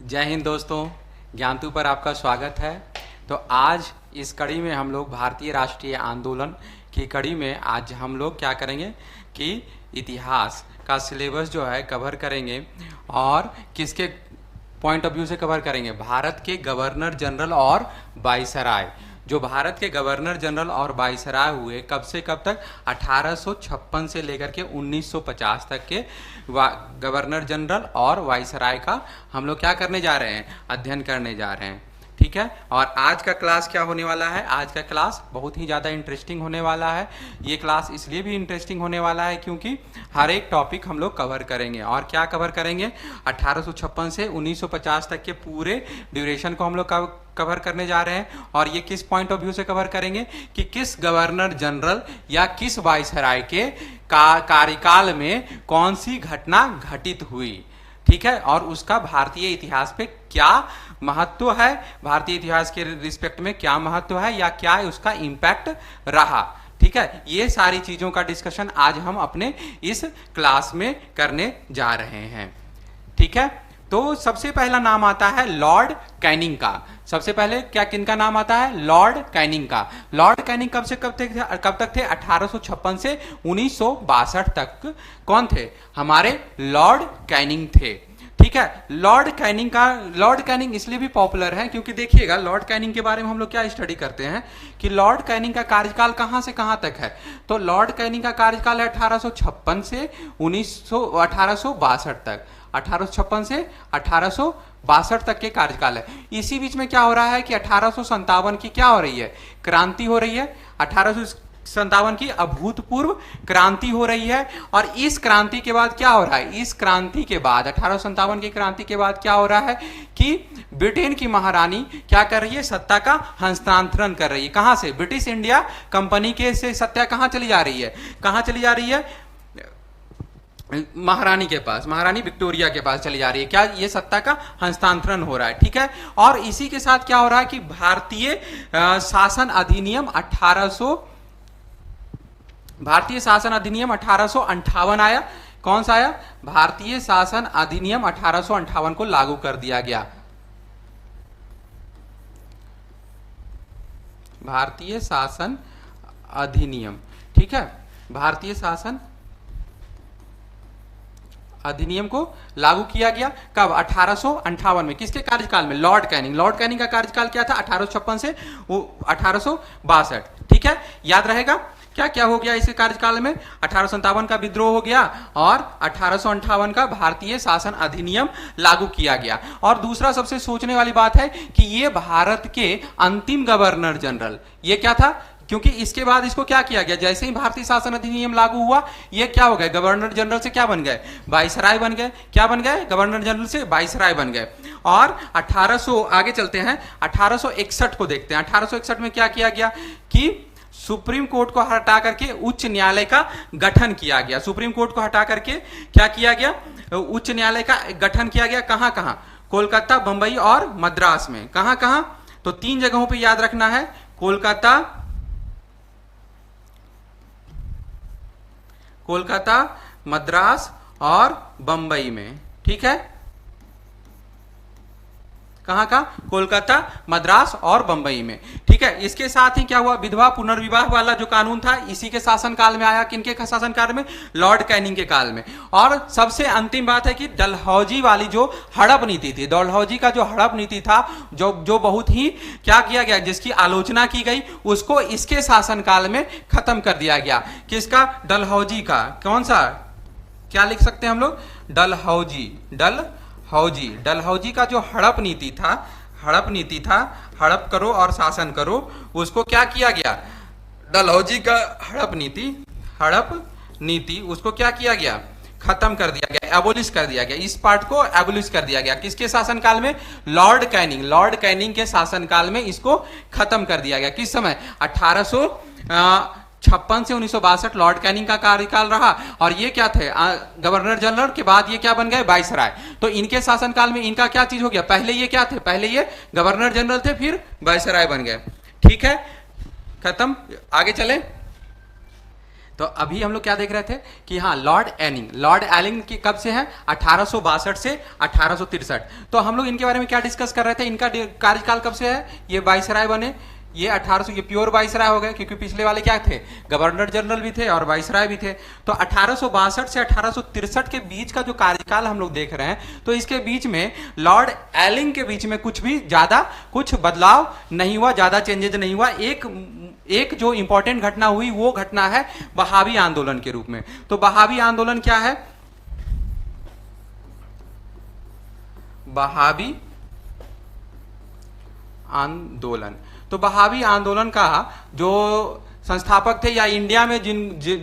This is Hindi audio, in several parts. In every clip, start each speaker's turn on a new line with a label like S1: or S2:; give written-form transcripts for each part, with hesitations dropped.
S1: जय हिंद दोस्तों, ज्ञानतू पर आपका स्वागत है। तो आज इस कड़ी में हम लोग भारतीय राष्ट्रीय आंदोलन की कड़ी में आज हम लोग क्या करेंगे कि इतिहास का सिलेबस जो है कवर करेंगे और किसके पॉइंट ऑफ व्यू से कवर करेंगे, भारत के गवर्नर जनरल और वाइसराय। जो भारत के गवर्नर जनरल और वाइसराय हुए कब से कब तक, 1856 से लेकर के 1950 तक के गवर्नर जनरल और वाइसराय का हम लोग क्या करने जा रहे हैं, अध्ययन करने जा रहे हैं। ठीक है। और आज का क्लास क्या होने वाला है, आज का क्लास बहुत ही ज़्यादा इंटरेस्टिंग होने वाला है। ये क्लास इसलिए भी इंटरेस्टिंग होने वाला है क्योंकि हर एक टॉपिक हम लोग कवर करेंगे। और क्या कवर करेंगे, 1856 से 1950 तक के पूरे ड्यूरेशन को हम लोग कवर करने जा रहे हैं। और ये किस पॉइंट ऑफ व्यू से कवर करेंगे कि किस गवर्नर जनरल या किस वाइसराय के कार्यकाल में कौन सी घटना घटित हुई। ठीक है। और उसका भारतीय इतिहास पे क्या महत्व है, भारतीय इतिहास के रिस्पेक्ट में क्या महत्व है या क्या उसका इंपैक्ट रहा। ठीक है। ये सारी चीजों का डिस्कशन आज हम अपने इस क्लास में करने जा रहे हैं। ठीक है। तो सबसे पहला नाम आता है लॉर्ड कैनिंग का। सबसे पहले क्या किनका नाम आता है, लॉर्ड कैनिंग का। लॉर्ड कैनिंग कब से कब तक थे, 1856 से 1962 तक कौन थे, हमारे लॉर्ड कैनिंग थे। ठीक है। लॉर्ड कैनिंग इसलिए भी पॉपुलर है क्योंकि देखिएगा लॉर्ड कैनिंग के बारे में हम लोग क्या स्टडी करते हैं कि लॉर्ड कैनिंग का कार्यकाल कहां से कहां तक है। तो लॉर्ड कैनिंग का कार्यकाल है 1856 से 1862 तक, 1856 से 1862 तक के कार्यकाल है। इसी बीच में क्या हो रहा है कि 1857 की क्या हो रही है, क्रांति हो रही है। 1857 की अभूतपूर्व क्रांति हो रही है। और इस क्रांति के बाद क्या हो रहा है, इस क्रांति के बाद 1857 की क्रांति के बाद क्या हो रहा है कि ब्रिटेन की महारानी क्या कर रही है, सत्ता का हस्तांतरण कर रही है। कहां से, ब्रिटिश इंडिया कंपनी के से सत्ता कहां चली जा रही है, कहां चली जा रही है, महारानी के पास, महारानी विक्टोरिया के पास चली जा रही है। क्या ये सत्ता का हस्तांतरण हो रहा है। ठीक है। और इसी के साथ क्या हो रहा है कि भारतीय शासन अधिनियम 1858 आया। कौन सा आया, भारतीय शासन अधिनियम 1858 को लागू कर दिया गया। भारतीय शासन अधिनियम, ठीक है, भारतीय शासन अधिनियम को लागू किया गया। कब, 1858 में। किसके कार्यकाल में, लॉर्ड कैनिंग। लॉर्ड कैनिंग का कार्यकाल क्या था, 1856 से 1862। ठीक है। याद रहेगा क्या क्या हो गया इस कार्यकाल में, 1857 का विद्रोह हो गया और 1858 का भारतीय शासन अधिनियम लागू किया गया। और दूसरा सबसे सोचने वाली बात है कि ये भारत के अंतिम गवर्नर जनरल, ये क्या था, क्योंकि इसके बाद इसको क्या किया गया, जैसे ही भारतीय शासन अधिनियम लागू हुआ ये क्या हो गए, गवर्नर जनरल से क्या बन गए, वाइसराय बन गए। क्या बन गए, गवर्नर जनरल से वाइसराय बन गए। और 1800 आगे चलते हैं, 1861 को देखते हैं। 1861 में क्या किया गया कि सुप्रीम कोर्ट को हटा करके उच्च न्यायालय का गठन किया गया। सुप्रीम कोर्ट को हटा करके क्या किया गया, उच्च न्यायालय का गठन किया गया। कहां कहां, कोलकाता, बंबई और मद्रास में। कहां कहां, तो 3 जगहों पे याद रखना है, कोलकाता, मद्रास और बंबई में। ठीक है। कहां का, कोलकाता, मद्रास और बंबई में। ठीक है। इसके साथ ही क्या हुआ, विधवा पुनर्विवाह वाला जो कानून था इसी के शासनकाल में आया। किनके शासनकाल में, लॉर्ड कैनिंग के काल में। और सबसे अंतिम बात है कि डलहौजी वाली जो हड़प नीति थी, डलहौजी का जो हड़प नीति था, जो बहुत ही क्या किया गया, जिसकी आलोचना की गई, उसको इसके शासनकाल में खत्म कर दिया गया। किसका, डलहौजी का। कौन सा, क्या लिख सकते हैं हम लोग, डलहौजी का जो हड़प नीति था, हड़प करो और शासन करो, उसको क्या किया गया, डलहौजी का हड़प नीति उसको क्या किया गया, खत्म कर दिया गया, एबोलिश कर दिया गया। इस पार्ट को एबोलिश कर दिया गया। किसके शासनकाल में, लॉर्ड कैनिंग के शासनकाल में इसको खत्म कर दिया गया। किस समय, 1856 से 1962 लॉर्ड कैनिंग का कार्यकाल रहा। और ये क्या थे, गवर्नर जनरल के बाद ये क्या बन गए, वाइसराय। तो इनके शासनकाल में इनका क्या चीज हो गया, पहले ये क्या थे, पहले ये गवर्नर जनरल थे, फिर वाइसराय बन गए। ठीक है, खत्म। आगे चले, तो अभी हम लोग क्या देख रहे थे कि हाँ, लॉर्ड एलिंग की कब से है, 1862 से 1863। तो हम लोग इनके बारे में क्या डिस्कस कर रहे थे, इनका कार्यकाल कब से है, ये वाइसराय बने, ये 1800, ये प्योर वाइसराय हो गए, क्योंकि पिछले वाले क्या थे, गवर्नर जनरल भी थे और वाइसराय भी थे। तो 1862 से 1863 के बीच का जो कार्यकाल हम लोग देख रहे हैं, तो इसके बीच में लॉर्ड एलिंग के बीच में कुछ भी ज्यादा कुछ बदलाव नहीं हुआ, ज्यादा चेंजेज नहीं हुआ। एक जो इंपॉर्टेंट घटना हुई वो घटना है बहावी आंदोलन के रूप में। तो बहावी आंदोलन क्या है, बहावी आंदोलन, तो बहावी आंदोलन का जो संस्थापक थे, या इंडिया में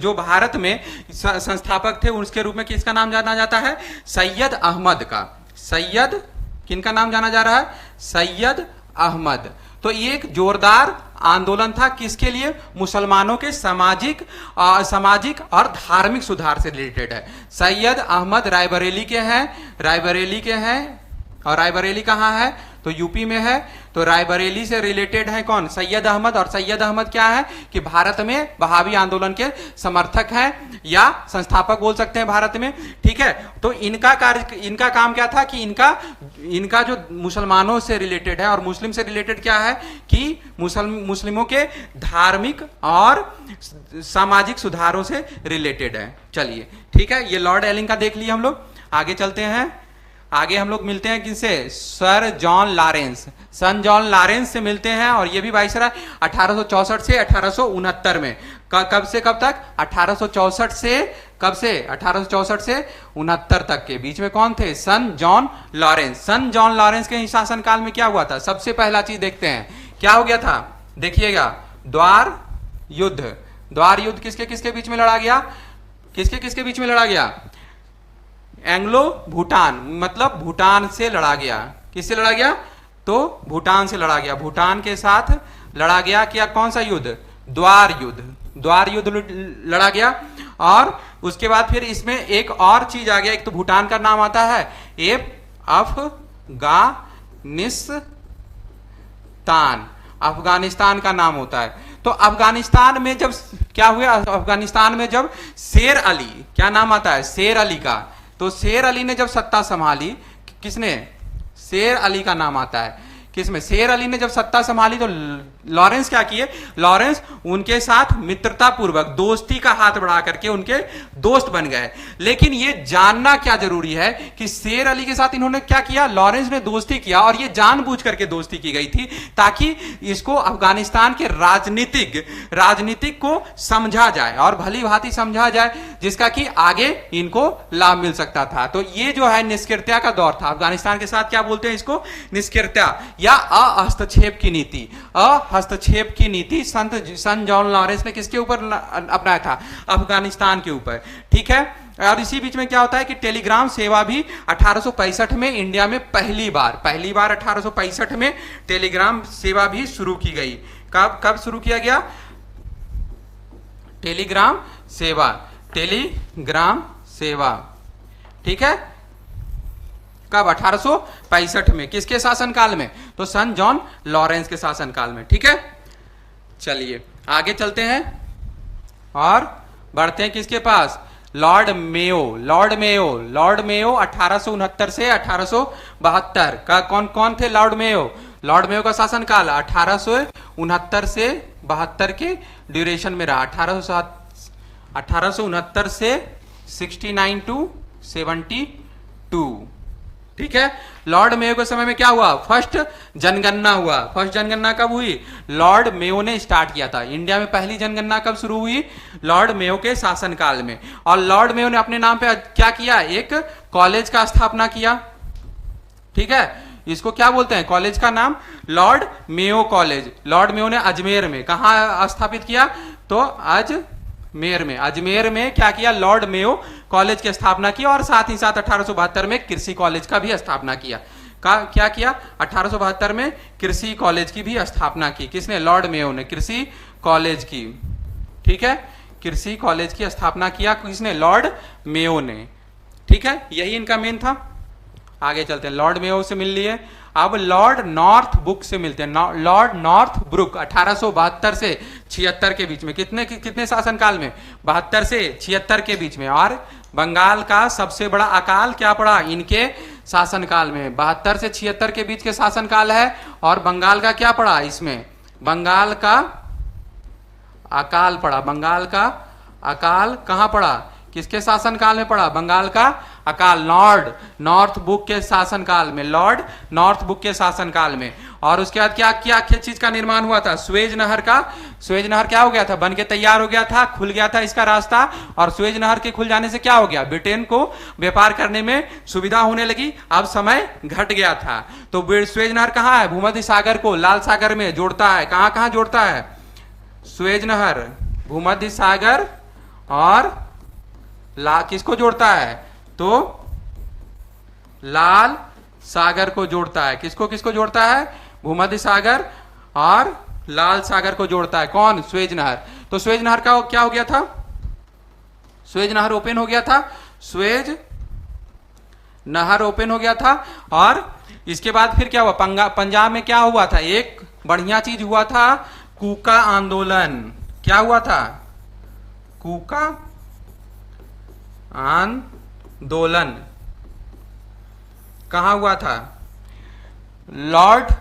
S1: जो भारत में संस्थापक थे, उसके रूप में किसका नाम जाना जाता है, सैयद अहमद का। सैयद किनका नाम जाना जा रहा है, सैयद अहमद। तो ये एक जोरदार आंदोलन था, किसके लिए, मुसलमानों के सामाजिक और धार्मिक सुधार से रिलेटेड है। सैयद अहमद रायबरेली के हैं, और रायबरेली कहां है, तो यूपी में है। तो रायबरेली से रिलेटेड है कौन, सैयद अहमद। और सैयद अहमद क्या है कि भारत में बहावी आंदोलन के समर्थक हैं या संस्थापक बोल सकते हैं भारत में, ठीक है। तो इनका काम क्या था कि इनका जो मुसलमानों से रिलेटेड है, और मुस्लिम से रिलेटेड क्या है कि मुस्लिमों के धार्मिक और सामाजिक सुधारों से रिलेटेड है। चलिए ठीक है, ये लॉर्ड एलिंग का देख लिए हम लोग। आगे चलते हैं, आगे हम लोग मिलते हैं किनसे, सर जॉन लॉरेंस से मिलते हैं। और ये भी वाइसराय 1864 से 1869 में। कब से कब तक, 1864 से कब से, 1864 से 69 तक के बीच में कौन थे, सन जॉन लॉरेंस के शासनकाल में क्या हुआ था, सबसे पहला चीज देखते हैं क्या हो गया था, देखिएगा, द्वार युद्ध किसके किसके बीच में लड़ा गया, किसके बीच में लड़ा गया, एंग्लो भूटान, मतलब भूटान से लड़ा गया। किससे लड़ा गया, तो भूटान से लड़ा गया, भूटान के साथ लड़ा गया। क्या, कौन सा युद्ध, द्वार युद्ध लड़ा गया। और उसके बाद फिर इसमें एक और चीज आ गया, एक तो भूटान का नाम आता है, अफगानिस्तान का नाम होता है। तो अफगानिस्तान में जब क्या हुआ, अफगानिस्तान में जब शेर अली, क्या नाम आता है, शेर अली का, तो शेर अली ने जब सत्ता संभाली, किसने, शेर अली का नाम आता है, किसमें, शेर अली ने जब सत्ता संभाली, तो लॉरेंस क्या किए, लॉरेंस उनके साथ मित्रता पूर्वक दोस्ती का हाथ बढ़ा करके उनके दोस्त बन गए। लेकिन ये जानना क्या जरूरी है कि शेर अली के साथ इन्होंने क्या किया, लॉरेंस ने दोस्ती किया, और ये जानबूझ करके दोस्ती की गई थी ताकि इसको अफगानिस्तान के राजनीतिक को समझा जाए और भली भांति समझा जाए, जिसका कि आगे इनको लाभ मिल सकता था। तो ये जो है निष्क्रियता का दौर था अफगानिस्तान के साथ, क्या बोलते हैं इसको, निष्क्रियता या हस्तक्षेप की नीति सन जॉन लॉरेंस ने किसके ऊपर अपनाया था, अफगानिस्तान के ऊपर, ठीक है। और इसी बीच में क्या होता है कि टेलीग्राम सेवा भी 1865 में इंडिया में पहली बार 1865 में टेलीग्राम सेवा भी शुरू की गई। कब शुरू किया गया, टेलीग्राम सेवा, ठीक है, कब, 1865 में, किसके शासनकाल में, तो सन जॉन लॉरेंस के शासनकाल में, ठीक है। चलिए आगे चलते हैं और बढ़ते हैं किसके पास, लॉर्ड मेयो 1869 से 1872 का, कौन थे लॉर्ड मेयो का शासनकाल 1869 से 72 के ड्यूरेशन में रहा, 1869 से 69 टू 72, ठीक है। लॉर्ड मेयो के समय में क्या हुआ, फर्स्ट जनगणना कब हुई, लॉर्ड मेयो ने स्टार्ट किया था। इंडिया में पहली जनगणना कब शुरू हुई, लॉर्ड मेयो के शासनकाल में। और लॉर्ड मेयो ने अपने नाम पे क्या किया, एक कॉलेज का स्थापना किया, ठीक है। इसको क्या बोलते हैं, कॉलेज का नाम Lord Mayo college. Lord Mayo ने अजमेर में कहा स्थापित किया, तो अजमेर में क्या किया, लॉर्ड मेयो कॉलेज की स्थापना की। और साथ ही साथ 1872 में कृषि कॉलेज का भी स्थापना किया। क्या किया, 1872 में कृषि कॉलेज की भी स्थापना की, किसने, लॉर्ड मेयो ने, कृषि कॉलेज की, ठीक है, कृषि कॉलेज की स्थापना किया किसने, लॉर्ड मेयो ने, ठीक है। यही इनका मेन था। आगे चलते हैं, लॉर्ड मेयो से मिल लिए। अब लॉर्ड नॉर्थ बुक से मिलते हैं। लॉर्ड नॉर्थ ब्रुक 1872 से 76 के बीच में, कितने शासनकाल में? 72 से 76 के बीच में। और बंगाल का सबसे बड़ा अकाल क्या पड़ा इनके शासनकाल में? 72 से 76 के बीच के शासनकाल है। और बंगाल का क्या पड़ा इसमें? बंगाल का अकाल पड़ा। बंगाल का अकाल कहां पड़ा? किसके शासनकाल में पड़ा? बंगाल का अकाल लॉर्ड नॉर्थ बुक के शासनकाल में, लॉर्ड नॉर्थ बुक के शासनकाल में। और उसके बाद क्या क्या चीज का निर्माण हुआ था? सुएज नहर का। सुएज नहर क्या हो गया था? बन के तैयार हो गया था, खुल गया था इसका रास्ता। और सुएज नहर के खुल जाने से क्या हो गया? ब्रिटेन को व्यापार करने में सुविधा होने लगी। अब समय घट गया था। तो सुएज नहर कहाँ है? भूमध्य सागर को लाल सागर में जोड़ता है। कहां कहां जोड़ता है? सुएज नहर भूमध्य सागर और किसको जोड़ता है? तो लाल सागर को जोड़ता है। किसको किसको जोड़ता है? भूमध्य सागर और लाल सागर को जोड़ता है। कौन? सुएज नहर। तो सुएज नहर का क्या हो गया था? सुएज नहर ओपन हो गया था। सुएज नहर ओपन हो गया था। और इसके बाद फिर क्या हुआ? पंजाब में क्या हुआ था? एक बढ़िया चीज हुआ था, कूका आंदोलन। क्या हुआ था? कूका आंदोलन कहां हुआ था? लॉर्ड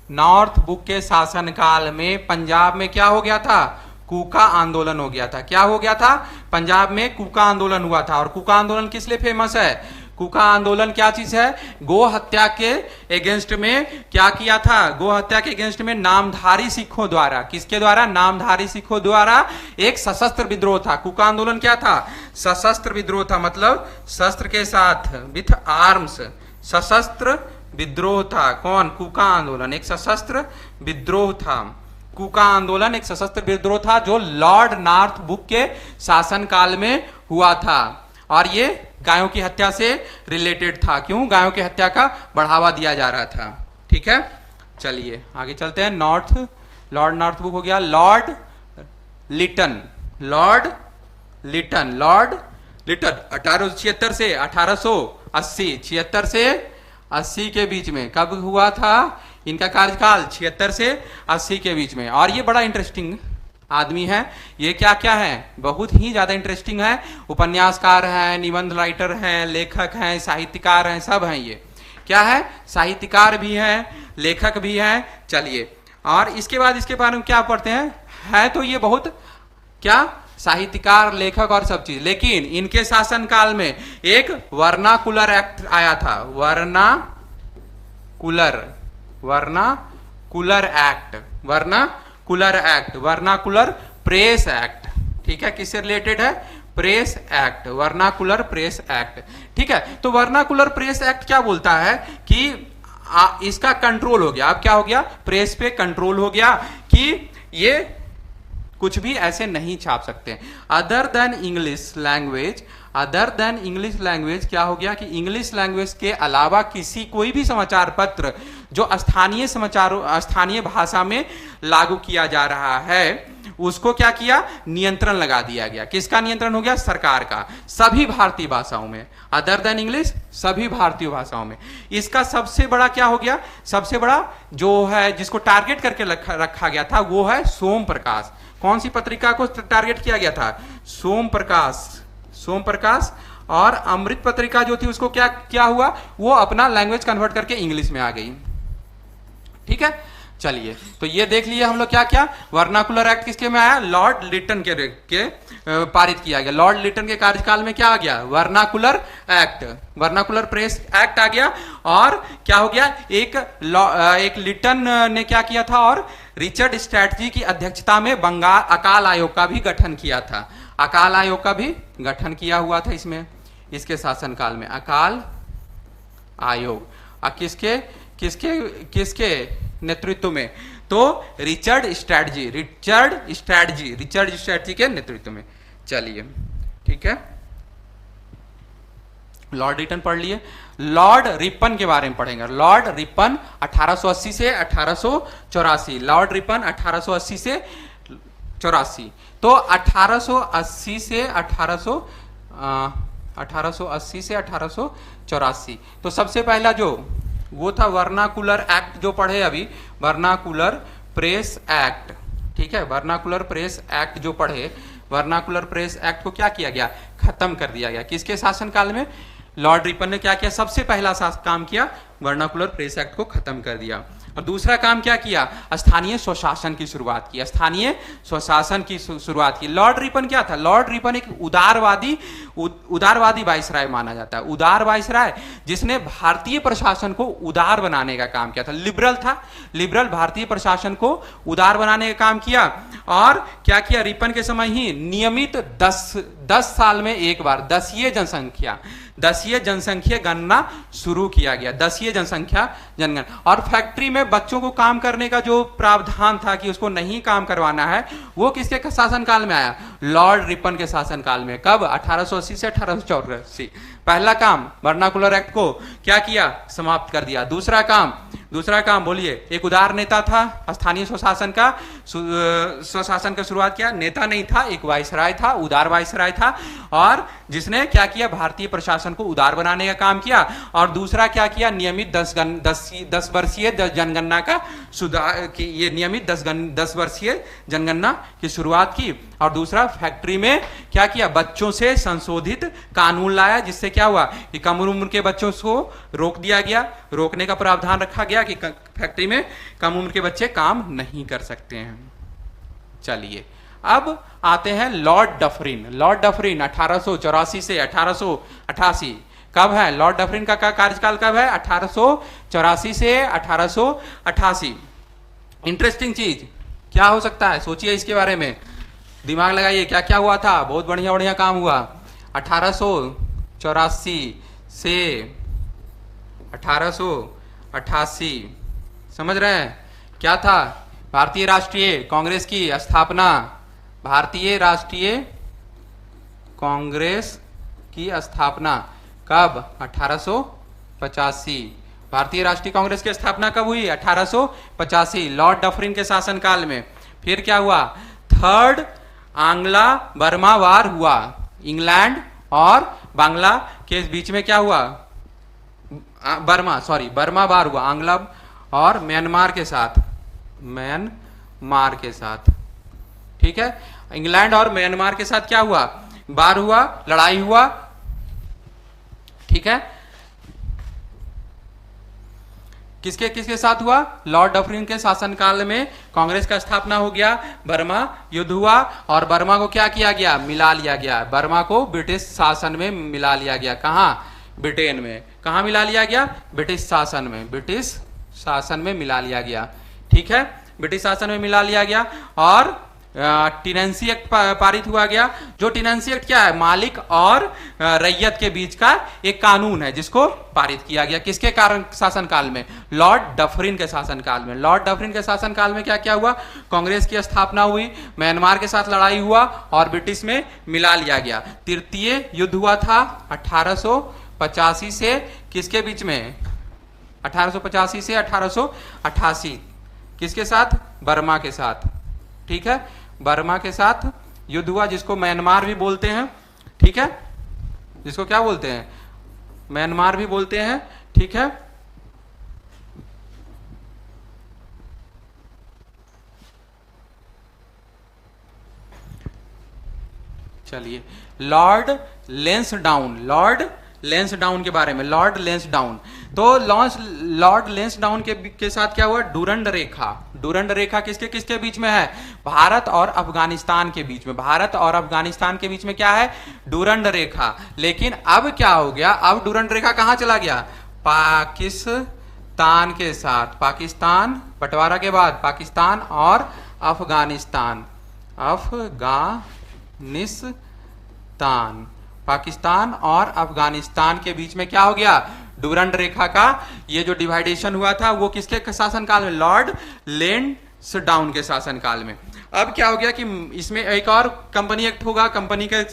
S1: नॉर्थ बुक के शासनकाल में पंजाब में क्या हो गया था? कूका आंदोलन हो गया था। क्या हो गया था? पंजाब में कूका आंदोलन हुआ था। और कूका आंदोलन किस लिए फेमस है? कूका आंदोलन क्या चीज है? गो हत्या के अगेंस्ट में क्या किया था? गो हत्या के अगेंस्ट में नामधारी सिखों द्वारा, किसके द्वारा? नामधारी सिखों द्वारा एक सशस्त्र विद्रोह था। कूका आंदोलन क्या था? सशस्त्र विद्रोह था, मतलब शस्त्र के साथ, विथ आर्म्स, सशस्त्र विद्रोह था। कौन? कूका आंदोलन एक सशस्त्र विद्रोह था। कूका आंदोलन एक सशस्त्र विद्रोह था जो लॉर्ड नॉर्थ बुक के शासनकाल में हुआ था। और ये गायों की हत्या से रिलेटेड था। क्यों? गायों की हत्या का बढ़ावा दिया जा रहा था। ठीक है, चलिए आगे चलते हैं। लॉर्ड नॉर्थ बुक हो गया। लॉर्ड लिटन 1876 से 1880, 76 से 80 के बीच में कब हुआ था इनका कार्यकाल? 76 से 80 के बीच में। और ये बड़ा इंटरेस्टिंग आदमी है। ये क्या क्या है? बहुत ही ज्यादा इंटरेस्टिंग है। उपन्यासकार हैं, निबंध राइटर हैं, लेखक हैं, साहित्यकार हैं, सब हैं। ये क्या है? साहित्यकार भी हैं, लेखक भी हैं। चलिए, और इसके बाद इसके बारे में क्या पढ़ते हैं? है तो ये बहुत क्या साहित्यकार, लेखक और सब चीज। लेकिन इनके शासनकाल में एक वर्नाकुलर एक्ट आया था। Vernacular press act. ठीक है, किससे रिलेटेड है? Press act, vernacular press act. ठीक है, तो वर्नाकुलर प्रेस एक्ट क्या बोलता है कि इसका कंट्रोल हो गया। अब क्या हो गया? प्रेस पे कंट्रोल हो गया कि ये कुछ भी ऐसे नहीं छाप सकते अदर देन इंग्लिश लैंग्वेज। क्या हो गया कि इंग्लिश लैंग्वेज के अलावा कोई भी समाचार पत्र जो स्थानीय भाषा में लागू किया जा रहा है उसको क्या किया? नियंत्रण लगा दिया गया। किसका नियंत्रण हो गया? सरकार का, सभी भारतीय भाषाओं में। अदर देन इंग्लिश, सभी भारतीय भाषाओं में। इसका सबसे बड़ा क्या हो गया? सबसे बड़ा जो है जिसको टारगेट करके रखा गया था वो है सोम प्रकाश। कौन सी पत्रिका को टारगेट किया गया था? सोम प्रकाश। और अमृत पत्रिका जो थी उसको क्या हुआ? वो अपना लैंग्वेज कन्वर्ट करके इंग्लिश में आ गई। ठीक है, चलिए, तो ये देख लिए हम लोग क्या क्या। वर्नाकुलर एक्ट किसके में आया? लॉर्ड लिटन के पारित किया गया। लॉर्ड लिटन के कार्यकाल में क्या आ गया? Vernacular act, vernacular press act आ गया। और क्या हो गया? एक लिटन ने क्या किया था? और रिचर्ड स्ट्रैटजी की अध्यक्षता में बंगाल अकाल आयोग का भी गठन किया था। अकाल आयोग का भी गठन किया हुआ था इसके शासनकाल में। अकाल आयोग किसके नेतृत्व में? तो रिचर्ड स्ट्रैटजी के नेतृत्व में। चलिए, ठीक है, लॉर्ड रिपन पढ़ लिए। लॉर्ड रिपन के बारे में पढ़ेंगे। लॉर्ड रिपन 1880 से 1884। लॉर्ड रिपन 1880 से 84। तो 1880 से 1884 1884। तो सबसे पहला जो वो था वर्नाकुलर एक्ट, जो पढ़े अभी, वर्नाकुलर प्रेस एक्ट, ठीक है, वर्नाकुलर प्रेस एक्ट जो पढ़े, वर्नाकुलर प्रेस एक्ट को क्या किया गया, खत्म कर दिया गया। किसके शासनकाल में? लॉर्ड रिपन ने क्या किया, सबसे पहला काम किया, वर्नाकुलर प्रेस एक्ट को खत्म कर दिया। और दूसरा काम क्या किया, स्थानीय स्वशासन की शुरुआत की, स्थानीय स्वशासन की शुरुआत की। लॉर्ड रिपन क्या था? लॉर्ड रिपन एक उदारवादी वाइसराय माना जाता है, उदार वाइसराय, जिसने भारतीय प्रशासन को उदार बनाने का काम किया था। लिबरल था, लिबरल भारतीय प्रशासन को उदार बनाने का काम किया। और क्या किया, रिपन के समय ही नियमित 10 साल में एक बार दसीय जनसंख्या गणना शुरू किया गया, दसीय जनसंख्या जनगणना। और फैक्ट्री में बच्चों को काम करने का जो प्रावधान था कि उसको नहीं काम करवाना है, वो किसके शासनकाल में आया? लॉर्ड रिपन के शासनकाल में। कब? 1880 से 1884। पहला काम, वर्नाकुलर एक्ट को क्या किया, समाप्त कर दिया। दूसरा काम बोलिए, एक उदार नेता था, स्थानीय स्वशासन का शुरुआत किया। नेता नहीं था, एक वाइसराय था, उदार वाइसराय था, और जिसने क्या किया, भारतीय प्रशासन को उदार बनाने का काम किया। और दूसरा क्या किया, नियमित 10 वर्षीय जनगणना का सुधार, ये नियमित 10 वर्षीय जनगणना की शुरुआत की। और दूसरा, फैक्ट्री में क्या किया, बच्चों से संशोधित कानून लाया, जिससे क्या हुआ कि कम उम्र के बच्चों को रोक दिया गया, रोकने का प्रावधान रखा गया कि फैक्ट्री में कम उम्र के बच्चे काम नहीं कर सकते हैं। चलिए अब आते हैं लॉर्ड डफरिन। लॉर्ड डफरिन 1884 से 1888 कब है? लॉर्ड डफरिन का कार्यकाल कब है? 1884 से 1888। इंटरेस्टिंग चीज क्या हो सकता है, सोचिए इसके बारे में, दिमाग लगाइए, क्या क्या हुआ था। बहुत बढ़िया बढ़िया काम हुआ। 1884 से 1888, समझ रहे हैं क्या था? भारतीय राष्ट्रीय कांग्रेस की स्थापना, भारतीय राष्ट्रीय कांग्रेस की स्थापना कब? 1885। भारतीय राष्ट्रीय कांग्रेस की स्थापना कब हुई? 1885, लॉर्ड डफरिन के शासनकाल में। फिर क्या हुआ? थर्ड आंग्ला बर्मा वार हुआ, इंग्लैंड और बांग्ला के बीच में क्या हुआ? बर्मा वार हुआ, आंग्ला और म्यांमार के साथ, ठीक है। इंग्लैंड और म्यांमार के साथ क्या हुआ? वार हुआ, लड़ाई हुआ, ठीक है। किसके साथ हुआ? लॉर्ड डफरिन के शासनकाल में कांग्रेस का स्थापना हो गया, बर्मा युद्ध हुआ, और बर्मा को क्या किया गया? मिला लिया गया। बर्मा को ब्रिटिश शासन में मिला लिया गया। कहां? ब्रिटेन में। कहां मिला लिया गया? ब्रिटिश शासन में मिला लिया गया, ठीक है, ब्रिटिश शासन में मिला लिया गया। और टेनेंसी एक्ट पारित हुआ गया। जो टेनेंसी एक्ट क्या है? मालिक और रैयत के बीच का एक कानून है, जिसको पारित किया गया। किसके कारण शासनकाल में? लॉर्ड डफरिन के शासनकाल में। लॉर्ड डफरिन के शासनकाल में क्या क्या हुआ? कांग्रेस की स्थापना हुई, म्यांमार के साथ लड़ाई हुआ, और ब्रिटिश में मिला लिया गया। तृतीय युद्ध हुआ था 1885 से किसके बीच में? 1885 से 1888। किसके साथ? बर्मा के साथ, ठीक है, बर्मा के साथ युद्ध हुआ, जिसको म्यांमार भी बोलते हैं, ठीक है, जिसको क्या बोलते हैं? म्यांमार भी बोलते हैं, ठीक है। चलिए लॉर्ड लेंसडाउन के बारे में। लॉर्ड लेंसडाउन, तो लॉर्ड लेंसडाउन के साथ क्या हुआ? डूरंड रेखा किसके बीच में है? भारत और अफगानिस्तान के बीच में। भारत और अफगानिस्तान के बीच में क्या है? डूरंड रेखा। लेकिन अब क्या हो गया? अब डूरंड रेखा कहां चला गया? पाकिस्तान के साथ। पाकिस्तान बंटवारा के बाद पाकिस्तान और अफगानिस्तान, पाकिस्तान और अफगानिस्तान के बीच में क्या हो गया? डूरंड रेखा का ये जो डिवाइडेशन हुआ था, वो किसके शासनकाल में? लॉर्ड लेंसडाउन के शासनकाल में। अब क्या हो गया कि इसमें एक और कंपनी एक्ट होगा, कंपनी के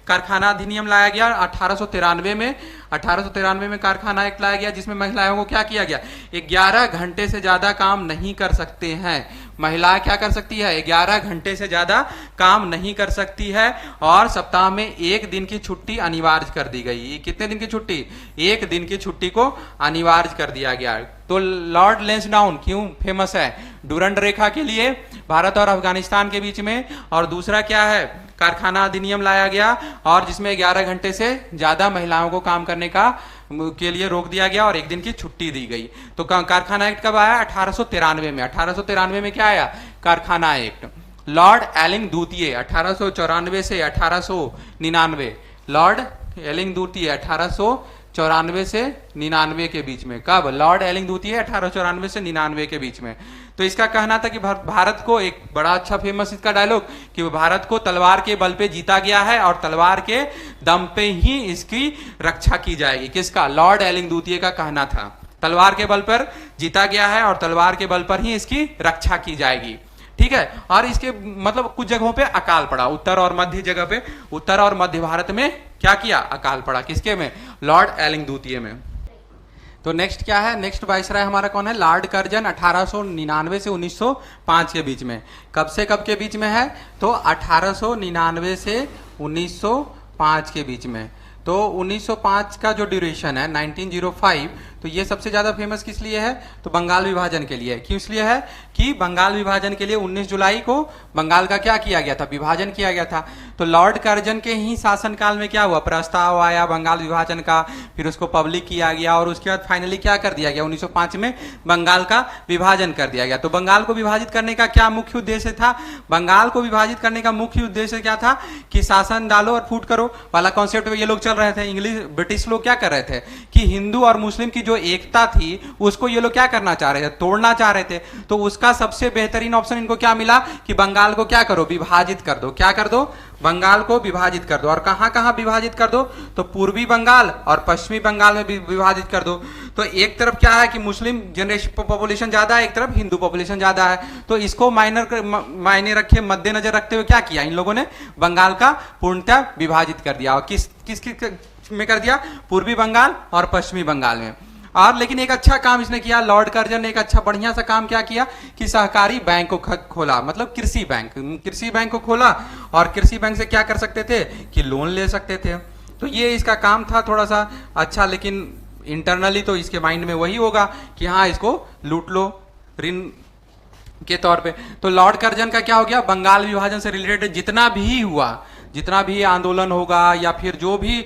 S1: कारखाना अधिनियम लाया गया 1893 में। 1893 में कारखाना एक्ट लाया गया, जिसमें महिलाओं को क्या किया गया? 11 घंटे से ज्यादा काम नहीं कर सकते हैं महिला क्या कर सकती है, 11 घंटे से ज्यादा काम नहीं कर सकती है, और सप्ताह में 1 दिन की छुट्टी अनिवार्य कर दी गई। कितने दिन की छुट्टी, 1 दिन की छुट्टी को अनिवार्य कर दिया गया। तो लॉर्ड लेंसडाउन क्यों फेमस है, डूरंड रेखा के लिए भारत और अफगानिस्तान के बीच में, और दूसरा क्या है, कारखाना अधिनियम लाया गया और जिसमें 11 घंटे से ज्यादा महिलाओं को काम करने का के लिए रोक दिया गया और 1 दिन की छुट्टी दी गई। तो कारखाना एक्ट कब आया, 1893 में। 1893 में क्या आया, कारखाना एक्ट। लॉर्ड एलिंग द्वितीय 1894 से 1899, लॉर्ड एलिंग द्वितीय 1894 से 99 के बीच में। कब, लॉर्ड एलिंग द्वितीय 1894 से 99 के बीच में। तो इसका कहना था कि भारत को, एक बड़ा अच्छा फेमस इसका डायलॉग, कि भारत को तलवार के बल पे जीता गया है और तलवार के दम पे ही इसकी रक्षा की जाएगी। किसका, लॉर्ड एलिंग द्वितीय का कहना था, तलवार के बल पर जीता गया है और तलवार के बल पर ही इसकी रक्षा की जाएगी। ठीक है, और इसके मतलब कुछ जगहों पे अकाल पड़ा, उत्तर और मध्य जगह पे, उत्तर और मध्य भारत में क्या किया, अकाल पड़ा। किसके में, लॉर्ड एलिंग द्वितीय में। तो नेक्स्ट क्या है, नेक्स्ट वाइसराय हमारा कौन है, लॉर्ड कर्जन 1899 से 1905 के बीच में। कब से कब के बीच में है, तो 1899 से 1905 के बीच में। तो 1905 का जो ड्यूरेशन है 1905, तो ये सबसे ज्यादा फेमस किस लिए है, तो बंगाल विभाजन के लिए। क्यों इसलिए है कि बंगाल विभाजन के लिए 19 जुलाई को बंगाल का क्या किया गया था, विभाजन किया गया था। तो लॉर्ड कर्जन के ही शासनकाल में क्या हुआ, प्रस्ताव आया बंगाल विभाजन का, फिर उसको पब्लिक किया गया और उसके बाद फाइनली क्या कर दिया गया, 1905 में बंगाल का विभाजन कर दिया गया। तो बंगाल को विभाजित करने का क्या मुख्य उद्देश्य था, बंगाल को विभाजित करने का मुख्य उद्देश्य क्या था कि शासन डालो और फूट करो वाला कॉन्सेप्ट ये लोग चल रहे थे। इंग्लिश ब्रिटिश लोग क्या कर रहे थे कि हिंदू और मुस्लिम की जो एकता थी उसको ये लोग क्या करना चाह रहे थे, तोड़ना चाह रहे थे। तो उसका सबसे बेहतरीन ऑप्शन इनको क्या मिला कि बंगाल को क्या करो, विभाजित कर दो। क्या कर दो, बंगाल को विभाजित कर दो। और कहां कहां विभाजित कर दो, तो पूर्वी बंगाल और पश्चिमी बंगाल में विभाजित कर दो। तो एक तरफ क्या है कि मुस्लिम जनरेशन पॉपुलेशन ज्यादा है, एक तरफ हिंदू पॉपुलेशन ज्यादा है। तो इसको मायने रखे, मद्देनजर रखते हुए क्या किया इन लोगों ने, बंगाल का पूर्णतः विभाजित कर दिया। और किस में कर दिया, पूर्वी बंगाल और पश्चिमी बंगाल में। और लेकिन एक अच्छा काम इसने किया, लॉर्ड कर्जन ने एक अच्छा बढ़िया सा काम क्या किया कि सहकारी बैंक को खोला, मतलब कृषि बैंक को खोला। और कृषि बैंक से क्या कर सकते थे कि लोन ले सकते थे। तो ये इसका काम था थोड़ा सा अच्छा, लेकिन इंटरनली तो इसके माइंड में वही होगा कि हाँ इसको लूट लो ऋण के तौर पे। तो लॉर्ड कर्जन का क्या हो गया, बंगाल विभाजन से रिलेटेड जितना भी हुआ, जितना भी आंदोलन होगा या फिर जो भी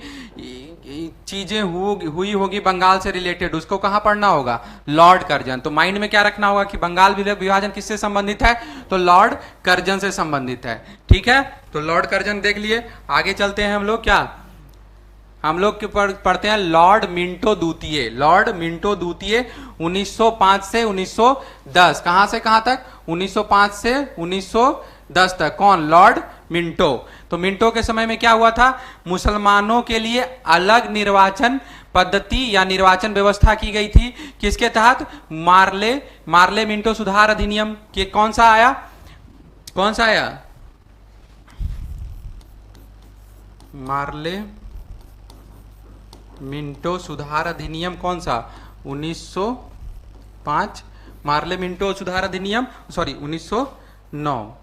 S1: चीजें हुई होगी बंगाल से रिलेटेड, उसको कहां पढ़ना होगा, लॉर्ड कर्जन। तो माइंड में क्या रखना होगा कि बंगाल विभाजन किससे संबंधित है, तो लॉर्ड कर्जन से संबंधित है। ठीक है, तो लॉर्ड कर्जन देख लिए। आगे चलते हैं हम लोग, क्या हम लोग पढ़ते हैं लॉर्ड मिंटो द्वितीय। लॉर्ड मिंटो द्वितीय 1905 से 1910, कहां से कहां तक, 1905 से 1910 तक। कौन, लॉर्ड मिंटो। तो मिंटो के समय में क्या हुआ था, मुसलमानों के लिए अलग निर्वाचन पद्धति या निर्वाचन व्यवस्था की गई थी। किसके तहत, मार्ले मिंटो सुधार अधिनियम के। कौन सा आया, मार्ले मिंटो सुधार अधिनियम कौन सा, 1905। मार्ले मिंटो सुधार अधिनियम 1909।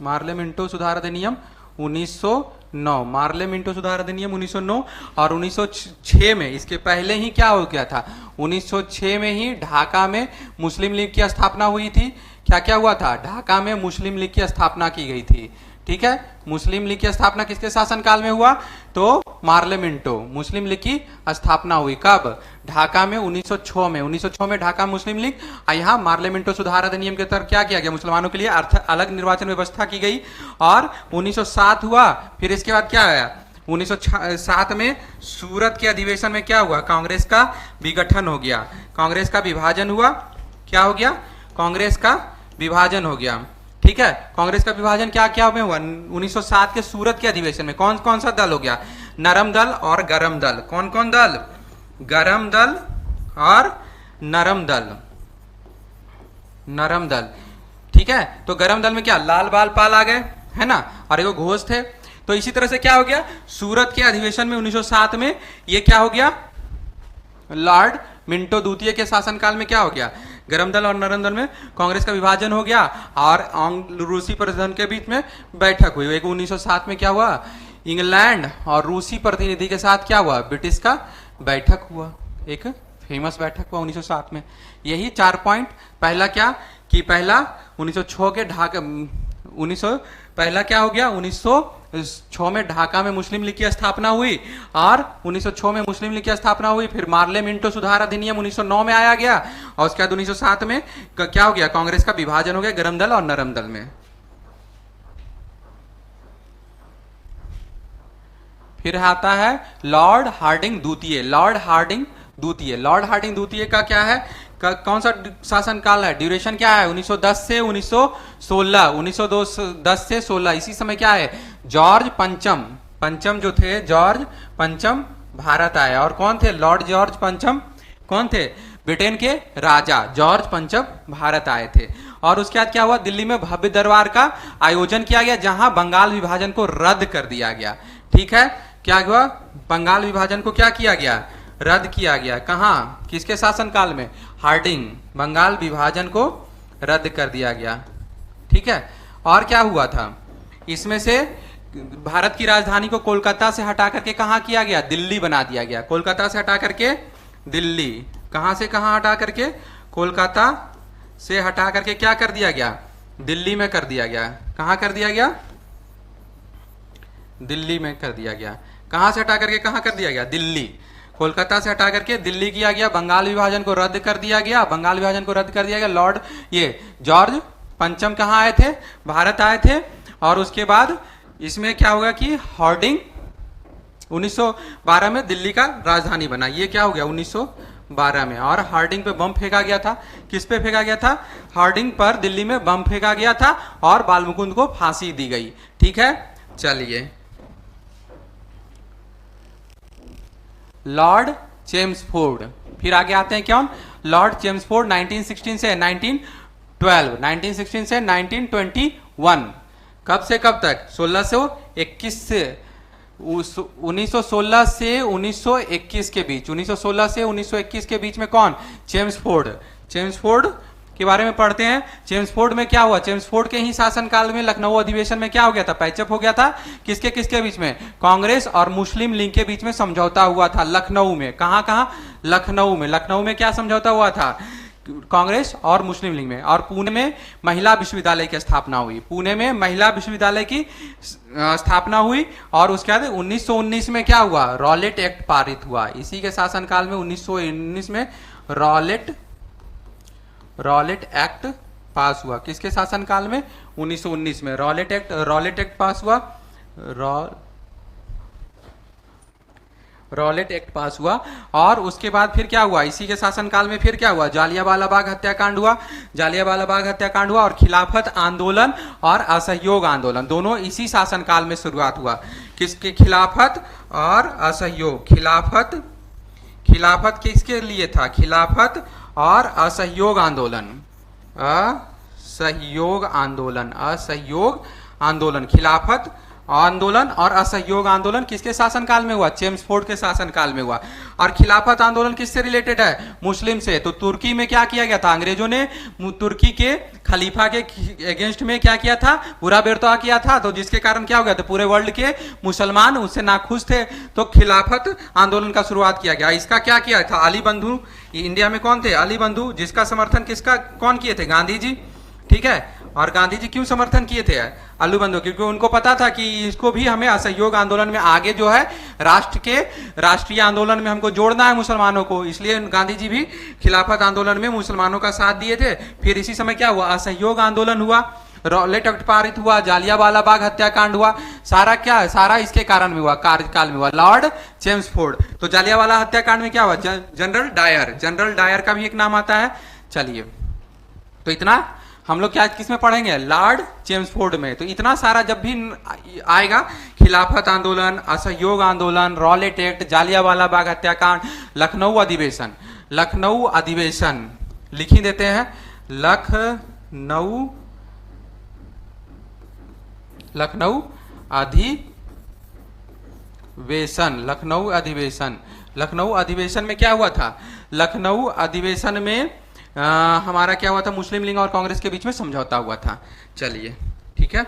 S1: मार्ले मिंटो सुधार अधिनियम 1909, मार्ले मिंटो सुधार अधिनियम 1909। और 1906 में, इसके पहले ही क्या हो गया था, 1906 में ही ढाका में मुस्लिम लीग की स्थापना हुई थी। क्या क्या हुआ था, ढाका में मुस्लिम लीग की स्थापना की गई थी। ठीक है, मुस्लिम लीग की स्थापना किसके शासनकाल में हुआ, तो मार्ले मिंटो, मुस्लिम लीग की स्थापना हुई। कब, ढाका में 1906 में। 1906 में ढाका मुस्लिम लीग, यहाँ मार्ले मिंटो सुधार अधिनियम के तहत क्या किया गया, मुसलमानों के लिए अलग निर्वाचन व्यवस्था की गई। और 1907 हुआ, फिर इसके बाद क्या आया, 1907 में सूरत के अधिवेशन में क्या हुआ, कांग्रेस का विघटन हो गया, कांग्रेस का विभाजन हुआ। क्या हो गया, कांग्रेस का विभाजन हो गया। ठीक है, कांग्रेस का विभाजन क्या क्या में हुआ, 1907 के सूरत के अधिवेशन में। कौन कौन सा दल हो गया, नरम दल और गरम दल। कौन कौन दल, गरम दल और नरम दल, नरम दल। ठीक है, तो गरम दल में क्या, लाल बाल पाल आ गए, है ना, और एगो घोष थे। तो इसी तरह से क्या हो गया, सूरत के अधिवेशन में 1907 में ये क्या हो गया, लॉर्ड मिंटो द्वितीय के शासनकाल में क्या हो गया, गरम दल और नरम दल में कांग्रेस का विभाजन हो गया और रूसी प्रतिनिधि के बीच में बैठक हुई। एक 1907 में क्या हुआ, इंग्लैंड और रूसी प्रतिनिधि के साथ क्या हुआ, ब्रिटिश का बैठक हुआ, एक फेमस बैठक हुआ 1907 में। यही 4 पॉइंट। पहला क्या कि पहला 1906 के ढाका 1900 पहला क्या हो गया, 1906 में ढाका में मुस्लिम लीग की स्थापना हुई और 1906 में मुस्लिम लीग की स्थापना हुई। फिर मार्ले मिंटो सुधार अधिनियम 1909 में आया गया और उसके बाद 1907 में क्या हो गया, कांग्रेस का विभाजन हो गया गरम दल और नरम दल में। फिर आता है लॉर्ड हार्डिंग द्वितीय। लॉर्ड हार्डिंग द्वितीय, लॉर्ड हार्डिंग द्वितीय का क्या है, कौन सा शासनकाल है, ड्यूरेशन क्या है, 1910 से 1916, 1910 से 16। इसी समय क्या है, जॉर्ज पंचम जो थे, जॉर्ज पंचम भारत आए। और कौन थे, लॉर्ड जॉर्ज पंचम कौन थे, ब्रिटेन के राजा जॉर्ज पंचम भारत आए थे। और उसके बाद क्या हुआ, दिल्ली में भव्य दरबार का आयोजन किया गया जहां बंगाल विभाजन को रद्द कर दिया गया। ठीक है, क्या हुआ, बंगाल विभाजन को क्या किया गया, रद्द किया गया। कहां, किसके शासनकाल में, हार्डिंग, बंगाल विभाजन को रद्द कर दिया गया। ठीक है, और क्या हुआ था, इसमें से भारत की राजधानी को कोलकाता से हटा करके कहां किया गया, दिल्ली बना दिया गया। कोलकाता से हटा करके दिल्ली, कहां से कहां हटा करके, कोलकाता से हटा करके क्या कर दिया गया, दिल्ली में कर दिया गया। कहां कर दिया गया, दिल्ली में कर दिया गया। कहां से हटा करके कहां कर दिया गया, दिल्ली। कोलकाता से हटा करके दिल्ली किया गया। बंगाल विभाजन को रद्द कर दिया गया, बंगाल विभाजन को रद्द कर दिया गया। लॉर्ड ये जॉर्ज पंचम कहां आए थे, भारत आए थे। और उसके बाद इसमें क्या होगा कि हार्डिंग 1912 में दिल्ली का राजधानी बना। ये क्या हो गया 1912 में। और हार्डिंग पे बम फेंका गया था, किस पे फेंका गया था, हार्डिंग पर दिल्ली में बम फेंका गया था और बाल मुकुंद को फांसी दी गई। ठीक है, चलिए लॉर्ड चेम्सफोर्ड, फिर आगे आते हैं कौन, लॉर्ड चेम्सफोर्ड 1916 से 1912, 1916 से 1921। कब से कब तक, 1621 से 1916 से 1921 के बीच, 1916 से 1921 के बीच में कौन, चेम्सफोर्ड। चेम्सफोर्ड के बारे में पढ़ते हैं। चेम्सफोर्ड में क्या हुआ, चेम्सफोर्ड के ही शासनकाल में लखनऊ अधिवेशन में क्या हो गया था, पैचअप हो गया था। किसके किसके बीच में, कांग्रेस और मुस्लिम लीग के बीच में समझौता हुआ था लखनऊ में। कहां कहां, लखनऊ में। लखनऊ में क्या समझौता हुआ था, कांग्रेस और मुस्लिम लीग में। और पुणे में महिला विश्वविद्यालय की स्थापना हुई, पुणे में महिला विश्वविद्यालय की स्थापना हुई। और उसके बाद 1919 में क्या हुआ, रॉलेट एक्ट पारित हुआ। इसी के शासनकाल में 1919 में रॉलेट एक्ट पास हुआ। किसके शासनकाल में, 1919 में रॉलेट एक्ट पास हुआ। रॉलेट एक्ट पास हुआ। और उसके बाद फिर क्या हुआ, इसी के शासनकाल में फिर क्या हुआ, जालियांवाला बाग हत्याकांड हुआ। जालियांवाला बाग हत्याकांड हुआ और खिलाफत आंदोलन और असहयोग आंदोलन दोनों इसी शासनकाल में शुरुआत हुआ। किसके, खिलाफत और असहयोग। खिलाफत किसके लिए था, खिलाफत और असहयोग आंदोलन, असहयोग आंदोलन, खिलाफत आंदोलन और असहयोग आंदोलन किसके शासनकाल में हुआ, चेम्सफोर्ड के शासनकाल में हुआ। और खिलाफत आंदोलन किससे रिलेटेड है, मुस्लिम से। तो तुर्की में क्या किया गया था, अंग्रेजों ने तुर्की के खलीफा के अगेंस्ट में क्या किया था, बुरा बर्ताव किया था। तो जिसके कारण क्या हो गया, तो पूरे वर्ल्ड के मुसलमान उससे नाखुश थे। तो खिलाफत आंदोलन का शुरुआत किया गया। इसका क्या किया था, अली बंधु, इंडिया में कौन थे, अली बंधु, जिसका समर्थन किसका कौन किए थे, गांधी जी। ठीक है, और गांधी जी क्यों समर्थन किए थे, अली बंधु, क्योंकि उनको पता था कि इसको भी हमें असहयोग आंदोलन में आगे जो है राष्ट्रीय आंदोलन में हमको जोड़ना है मुसलमानों को। इसलिए गांधी जी भी खिलाफत आंदोलन में मुसलमानों का साथ दिए थे। फिर इसी समय क्या हुआ, असहयोग आंदोलन हुआ, रॉलेट एक्ट पारित हुआ, जालियांवाला बाग हत्याकांड हुआ। सारा इसके कारण में हुआ, कार्यकाल में हुआ, लॉर्ड चेम्सफोर्ड। तो जालियांवाला हत्याकांड में क्या हुआ, जनरल डायर का भी एक नाम आता है। चलिए, तो इतना हम लोग क्या किसमें पढ़ेंगे, लॉर्ड चेम्सफोर्ड में। तो इतना सारा जब भी आएगा, खिलाफत आंदोलन, असहयोग आंदोलन, रॉलेट एक्ट, जालियांवाला बाग हत्याकांड, लखनऊ अधिवेशन लिख ही देते हैं, लखनऊ अधिवेशन में क्या हुआ था, लखनऊ अधिवेशन में हमारा क्या हुआ था, मुस्लिम लीग और कांग्रेस के बीच में समझौता हुआ था। चलिए ठीक है।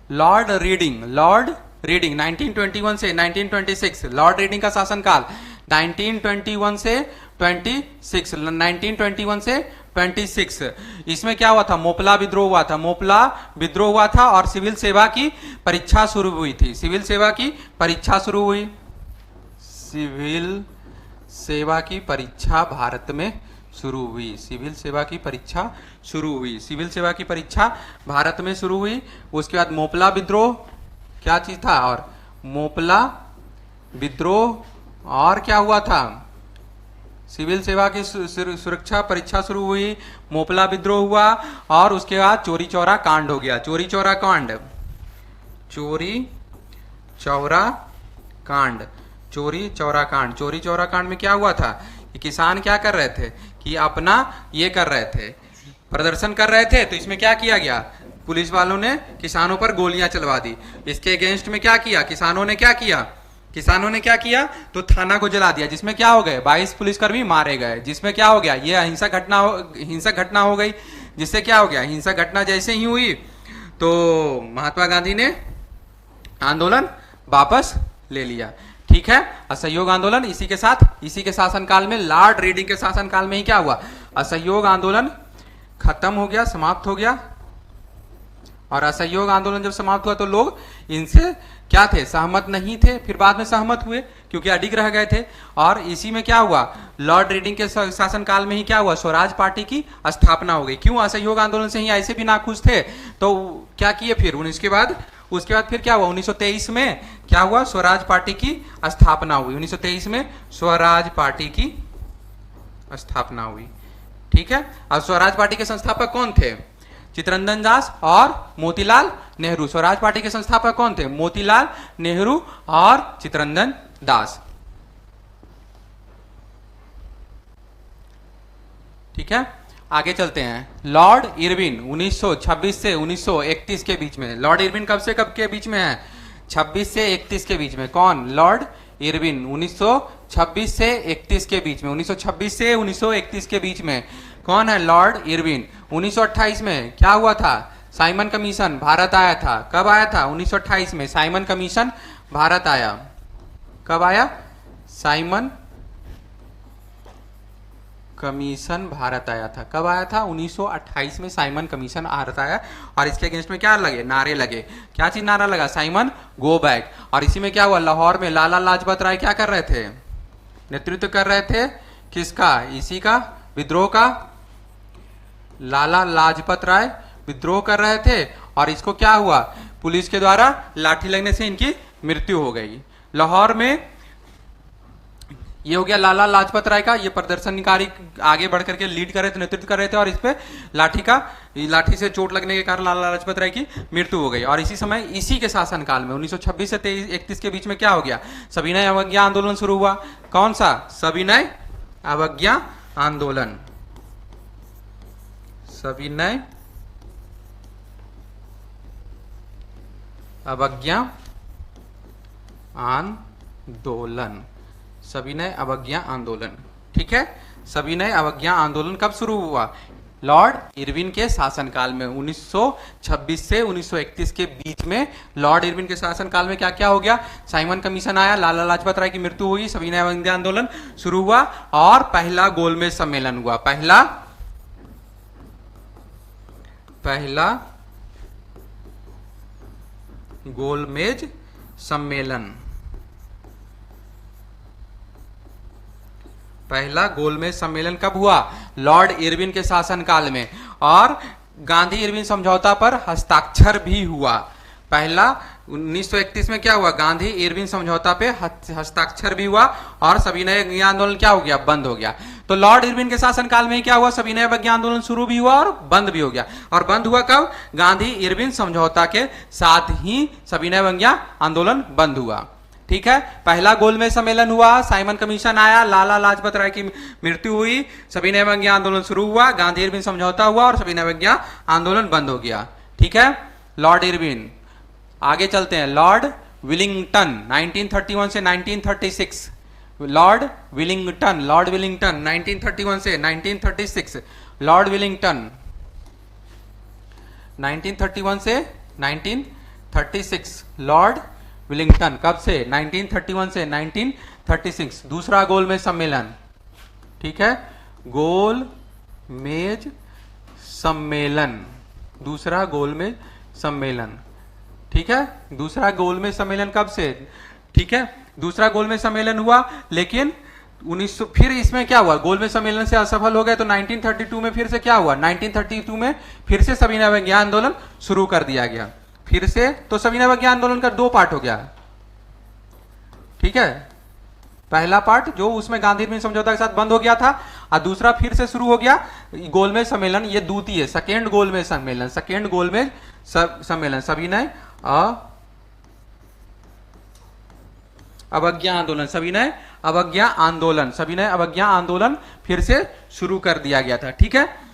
S1: लॉर्ड रीडिंग 1921 से 1926, लॉर्ड रीडिंग का शासनकाल 1921 से 26, 1921 से 26। इसमें क्या हुआ था, मोपला विद्रोह हुआ था, मोपला विद्रोह हुआ था और सिविल सेवा की परीक्षा शुरू हुई थी, सिविल सेवा की परीक्षा शुरू हुई, सिविल सेवा की परीक्षा भारत में शुरू हुई, सिविल सेवा की परीक्षा शुरू हुई, सिविल सेवा की परीक्षा भारत में शुरू हुई। उसके बाद मोपला विद्रोह क्या चीज था, और मोपला विद्रोह और क्या हुआ था, सिविल सेवा की सुरक्षा परीक्षा शुरू हुई, मोपला विद्रोह हुआ और उसके बाद चोरी चौरा कांड हो गया, चोरी चौरा कांड, चोरी चौरा कांड, चोरी चौरा कांड। चोरी चौरा कांड में क्या हुआ था कि किसान क्या कर रहे थे कि अपना ये कर रहे थे, प्रदर्शन कर रहे थे, तो इसमें क्या किया गया, पुलिस वालों ने किसानों पर गोलियां चलवा दी। इसके अगेंस्ट में क्या किया, किसानों ने क्या किया, तो थाना को जला दिया, जिसमें क्या हो गए 22 पुलिसकर्मी मारे गए, जिसमें क्या हो गया, ये हिंसक घटना हो गई, जिससे क्या हो गया, हिंसक घटना जैसे ही हुई तो महात्मा गांधी ने आंदोलन वापस ले लिया। ठीक है, असहयोग आंदोलन इसी के शासनकाल में, लॉर्ड रीडिंग के शासनकाल में ही क्या हुआ, असहयोग आंदोलन खत्म हो गया, समाप्त हो गया। और असहयोग आंदोलन जब समाप्त हुआ तो लोग इनसे क्या थे, सहमत नहीं थे, फिर बाद में सहमत हुए क्योंकि अडिग रह गए थे। और इसी में क्या हुआ, लॉर्ड रीडिंग के शासनकाल में ही क्या हुआ, स्वराज पार्टी की स्थापना हो गई। क्यों, असहयोग आंदोलन से ही ऐसे भी नाखुश थे तो क्या किए फिर उसके बाद फिर क्या हुआ, 1923 में क्या हुआ, स्वराज पार्टी की स्थापना हुई, 1923 में स्वराज पार्टी की स्थापना हुई। ठीक है, अब स्वराज पार्टी के संस्थापक कौन थे, चित्तरंजन दास और मोतीलाल नेहरू। स्वराज पार्टी के संस्थापक कौन थे, मोतीलाल नेहरू और चित्तरंजन दास। ठीक है, आगे चलते हैं। लॉर्ड इरविन 1926 से 1931 के बीच में, लॉर्ड इरविन कब से कब के बीच में है, 26 से 31 के बीच में। कौन, लॉर्ड इरविन 1926 से 31 के बीच में, 1926 से 1931 के बीच में कौन है, लॉर्ड इरविन। 1928 में क्या हुआ था, साइमन कमीशन भारत आया था। कब आया था, 1928 में साइमन कमीशन भारत आया। कब आया, साइमन कमीशन भारत आया था। कब आया था, 1928 में साइमन कमीशन भारत आया। और इसके अगेंस्ट में क्या लगे, नारे लगे। क्या चीज नारा लगा, साइमन गो बैक। और इसी में क्या हुआ, लाहौर में लाला लाजपत राय क्या कर रहे थे, नेतृत्व कर रहे थे किसका, इसी का विद्रोह का। लाला लाजपत राय विद्रोह कर रहे थे और इसको क्या हुआ, पुलिस के द्वारा लाठी लगने से इनकी मृत्यु हो गई। लाहौर में ये हो गया लाला लाजपत राय का, ये प्रदर्शनकारी आगे बढ़ करके लीड कर रहे थे, नेतृत्व कर रहे थे और इस पे लाठी से चोट लगने के कारण लाला लाजपत राय की मृत्यु हो गई। और इसी समय इसी के शासनकाल में 1926 से 31 के बीच में क्या हो गया, सविनय अवज्ञा आंदोलन शुरू हुआ। कौन सा, सविनय अवज्ञा आंदोलन, सविनय अवज्ञा आंदोलन, सविनय अवज्ञा आंदोलन। ठीक है, सविनय अवज्ञा आंदोलन कब शुरू हुआ, लॉर्ड इरविन के शासनकाल में, 1926 से 1931 के बीच में। लॉर्ड इरविन के शासनकाल में क्या क्या हो गया, साइमन कमीशन आया, लाला लाजपत राय की मृत्यु हुई, सविनय अवज्ञा आंदोलन शुरू हुआ और पहला गोलमेज सम्मेलन हुआ। पहला गोलमेज सम्मेलन, पहला गोलमेज सम्मेलन कब हुआ, लॉर्ड इरविन के शासनकाल में। और गांधी इरविन समझौता पर हस्ताक्षर भी हुआ। पहला 1931 में क्या हुआ, गांधी इरविन समझौता पे हस्ताक्षर भी हुआ और सविनय अवज्ञा आंदोलन क्या हो गया, बंद हो गया। तो लॉर्ड इरविन के शासनकाल में क्या हुआ, सविनय अवज्ञा आंदोलन शुरू भी हुआ और बंद भी हो गया। और बंद हुआ कब, गांधी इरविन समझौता के साथ ही सविनय अवज्ञा आंदोलन बंद हुआ। ठीक है, पहला गोलमेज सम्मेलन हुआ, साइमन कमीशन आया, लाला लाजपत राय की मृत्यु हुई, सविनय अवज्ञा आंदोलन शुरू हुआ, गांधी इरविन समझौता हुआ और सविनय अवज्ञा आंदोलन बंद हो गया। ठीक है, लॉर्ड इरविन। आगे चलते हैं, लॉर्ड विलिंगटन 1931 से 1936, लॉर्ड विलिंगटन, लॉर्ड विलिंगटन 1931 से 1936, लॉर्ड विलिंगटन 1931 से 1936, लॉर्ड विलिंगटन कब से? 1931 से 1936। दूसरा गोलमेज सम्मेलन, ठीक है, गोलमेज सम्मेलन, दूसरा गोलमेज सम्मेलन, ठीक है, दूसरा गोलमेज सम्मेलन कब से? ठीक है, दूसरा गोलमेज सम्मेलन हुआ, लेकिन 1900 फिर इसमें क्या हुआ? गोलमेज सम्मेलन से असफल हो गए तो 1932 में फिर से क्या हुआ? 1932 में फिर से सविनय अवज्ञा आंदोलन शुरू कर दिया गया फिर से। तो सविनय अवज्ञा आंदोलन का दो पार्ट हो गया, ठीक है, पहला पार्ट जो उसमें गांधी में समझौता के साथ बंद हो गया था, और दूसरा फिर से शुरू हो गया गोलमेज सम्मेलन, ये द्वितीय सेकेंड गोलमेज सम्मेलन, सेकेंड गोलमेज सम्मेलन सविनय अवज्ञा आंदोलन, सविनय अवज्ञा आंदोलन, सविनय अवज्ञा आंदोलन फिर से शुरू कर दिया गया था, ठीक है।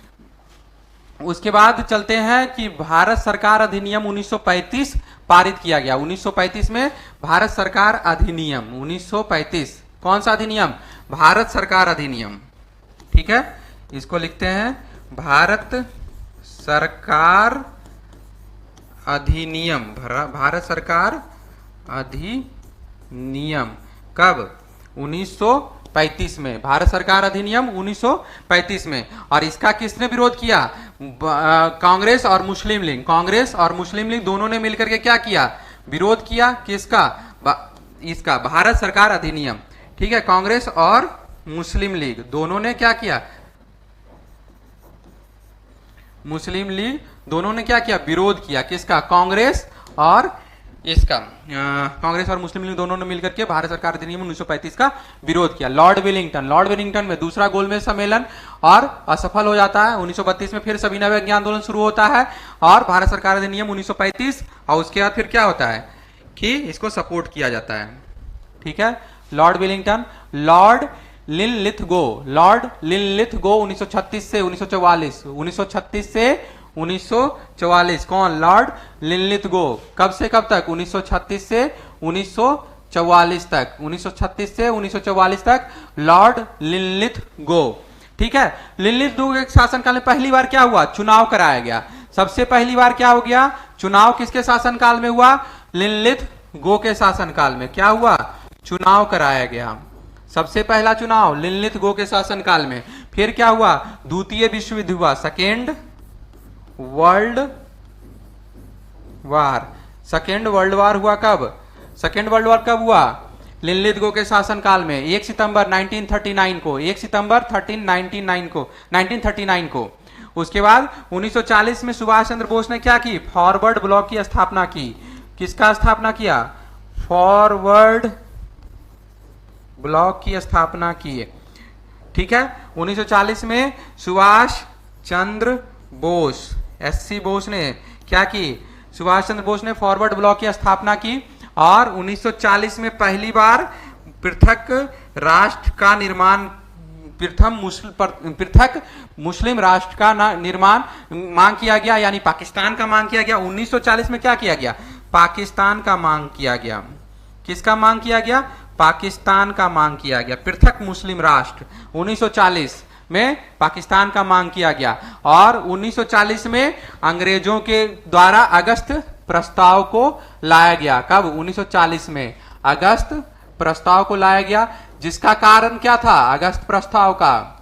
S1: उसके बाद चलते हैं कि भारत सरकार अधिनियम 1935 पारित किया गया। 1935 में भारत सरकार अधिनियम 1935, कौन सा अधिनियम? भारत सरकार अधिनियम, ठीक है, इसको लिखते हैं भारत सरकार अधिनियम, भारत सरकार अधिनियम कब? 1935 में, भारत सरकार अधिनियम 1935 में। और इसका किसने विरोध किया? कांग्रेस और मुस्लिम लीग, कांग्रेस और मुस्लिम लीग दोनों ने मिलकर के क्या किया? विरोध किया, किसका? इसका भारत सरकार अधिनियम, ठीक है, कांग्रेस और मुस्लिम लीग दोनों ने क्या किया? मुस्लिम लीग दोनों ने क्या किया? विरोध किया, किसका? कांग्रेस और इसका, कांग्रेस और मुस्लिम लीग दोनों ने मिलकर के भारत सरकार अधिनियम 1935 का विरोध किया। लॉर्ड विलिंगटन, लॉर्ड विलिंगटन में दूसरा गोलमेज सम्मेलन और असफल हो जाता है। 1932 में फिर सविनय अवज्ञा आंदोलन शुरू होता है और भारत सरकार अधिनियम 1935, और उसके बाद फिर क्या होता है कि इसको सपोर्ट किया जाता है, ठीक है। Lord Willingdon, Lord Linlithgow, Lord Linlithgow 1936 से 1944, 1936 से 1944, कौन? लॉर्ड लिनलिथगो, कब से कब तक? 1936 से 1944 तक, 1936 से 1944 तक लॉर्ड लिनलिथगो, ठीक है। लिनलिथगो के शासनकाल में पहली बार क्या हुआ? चुनाव कराया गया। सबसे पहली बार क्या हो गया? चुनाव किसके शासनकाल में हुआ? लिनलिथगो के शासनकाल में क्या हुआ? चुनाव कराया गया। सबसे पहला चुनाव लिनलिथगो के शासनकाल में। फिर क्या हुआ? द्वितीय विश्व युद्ध हुआ, second world war, second world war हुआ कब? सेकेंड वर्ल्ड वार कब हुआ? लिनलिथगो के शासनकाल में 1 सितंबर 1939 को, 1 सितंबर 1939 को। उसके बाद 1940 में सुभाष चंद्र बोस ने क्या की? फॉरवर्ड ब्लॉक की स्थापना की। किसका स्थापना किया? फॉरवर्ड ब्लॉक की स्थापना की, ठीक है। 1940 में सुभाष चंद्र बोस, एससी बोस ने क्या की? सुभाष चंद्र बोस ने फॉरवर्ड ब्लॉक की स्थापना की और 1940 में पहली बार पृथक राष्ट्र का निर्माण, पृथक मुस्लिम राष्ट्र का निर्माण मांग किया गया, यानी पाकिस्तान का मांग किया गया। 1940 में क्या किया गया? पाकिस्तान का मांग किया गया। किसका मांग किया गया? पाकिस्तान का मांग किया गया, पृथक मुस्लिम राष्ट्र। 1940 में पाकिस्तान का मांग किया गया और 1940 में अंग्रेजों के द्वारा अगस्त प्रस्ताव को लाया गया। कब? 1940 में अगस्त प्रस्ताव को लाया गया, जिसका कारण क्या था? अगस्त प्रस्ताव का,